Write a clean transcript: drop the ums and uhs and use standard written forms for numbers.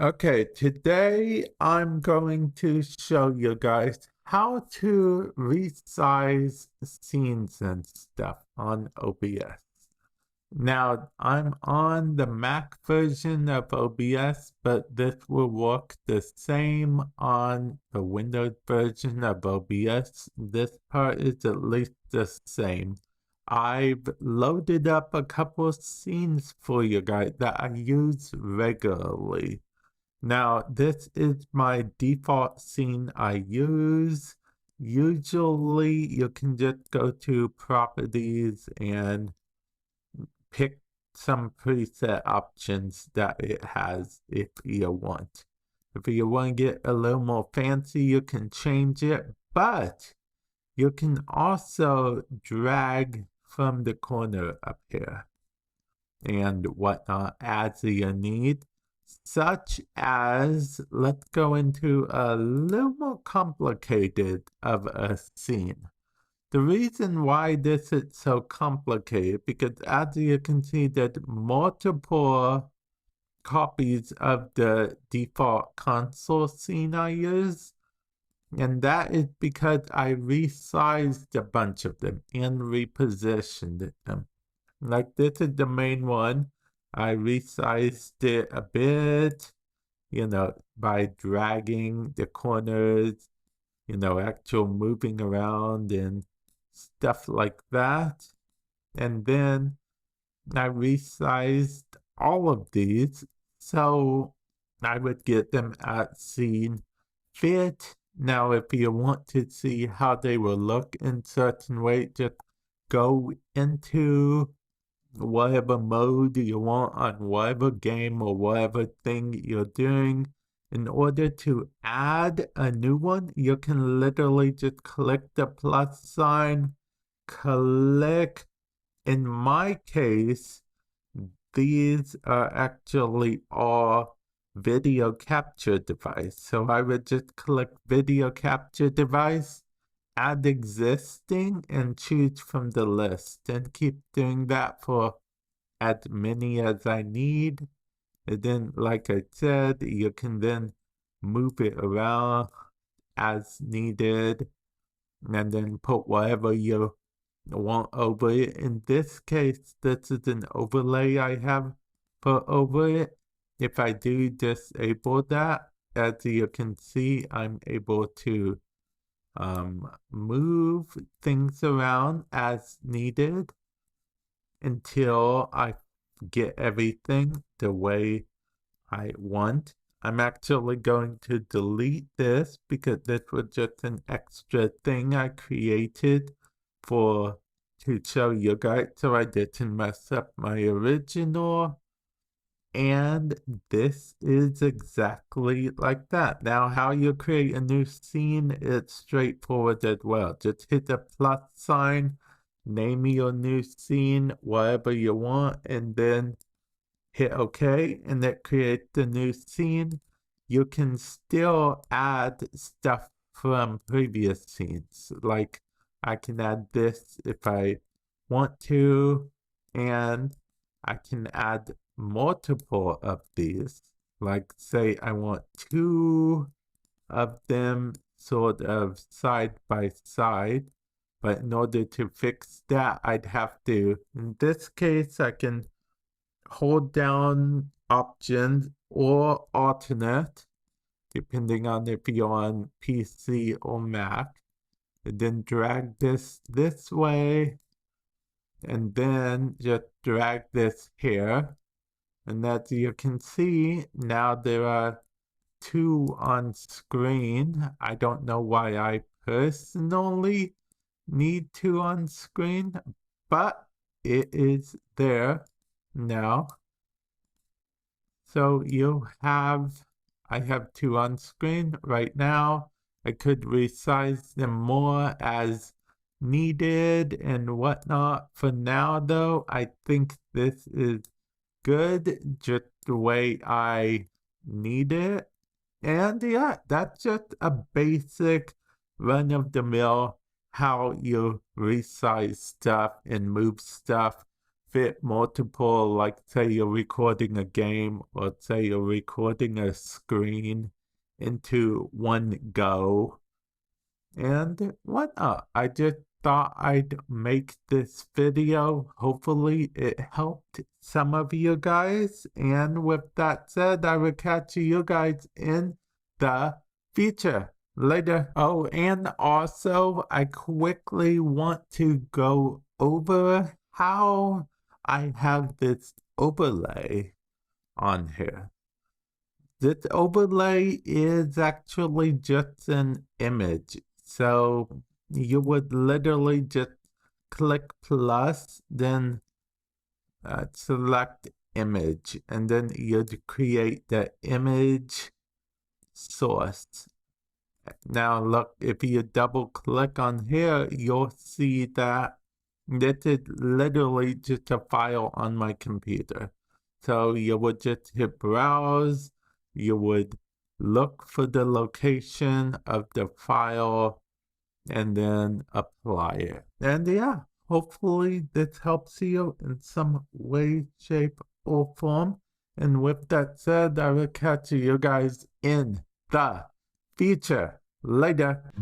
Okay, today I'm going to show you guys how to resize scenes and stuff on OBS. Now, I'm on the Mac version of OBS, but this will work the same on the Windows version of OBS. This part is at least the same. I've loaded up a couple of scenes for you guys that I use regularly. Now, this is my default scene I use. Usually, you can just go to properties and pick some preset options that it has if you want. If you want to get a little more fancy, you can change it, but you can also drag from the corner up here and whatnot as you need. Such as, let's go into a little more complicated of a scene. The reason why this is so complicated, because as you can see, there's multiple copies of the default console scene I use, and that is because I resized a bunch of them and repositioned them. Like this is the main one. I resized it a bit, by dragging the corners, actual moving around and stuff like that. And then I resized all of these so I would get them at scene fit. Now, if you want to see how they will look in certain way, just go into whatever mode you want on whatever game or whatever thing you're doing. In order to add a new one, you can literally just click the plus sign, click. In my case, these are actually all video capture device. So I would just click video capture device, add existing, and choose from the list, and keep doing that for as many as I need. And then, like I said, you can then move it around as needed and then put whatever you want over it. In this case, this is an overlay I have put over it. If I do disable that, as you can see, I'm able to move things around as needed until I get everything the way I want. I'm actually going to delete this because this was just an extra thing I created to show you guys so I didn't mess up my original. And this is exactly like that. Now, how you create a new scene, it's straightforward as well. Just hit the plus sign, name your new scene, whatever you want, and then hit OK, and that creates the new scene. You can still add stuff from previous scenes. Like, I can add this if I want to, and I can add multiple of these. Like, say I want 2 of them sort of side by side. But in order to fix that, I'd have to, in this case, I can hold down options or alternate, depending on if you're on PC or Mac, and then drag this way, and then just drag this here. And as you can see, now there are 2 on screen. I don't know why I personally need 2 on screen, but it is there now. So I have 2 on screen right now. I could resize them more as needed and whatnot. For now, though, I think this is good, just the way I need it. And yeah, that's just a basic run-of-the-mill how you resize stuff and move stuff fit multiple, like say you're recording a game or say you're recording a screen into one go. And whatnot. I just thought I'd make this video. Hopefully it helped some of you guys. And with that said, I will catch you guys in the future. Later. Oh, and also I quickly want to go over how I have this overlay on here. This overlay is actually just an image. So you would literally just click plus, then select image, and then you'd create the image source. Now look, if you double click on here, you'll see that this is literally just a file on my computer. So you would just hit browse, you would look for the location of the file and then apply it. And yeah, hopefully this helps you in some way, shape, or form. And with that said, I will catch you guys in the future. Later.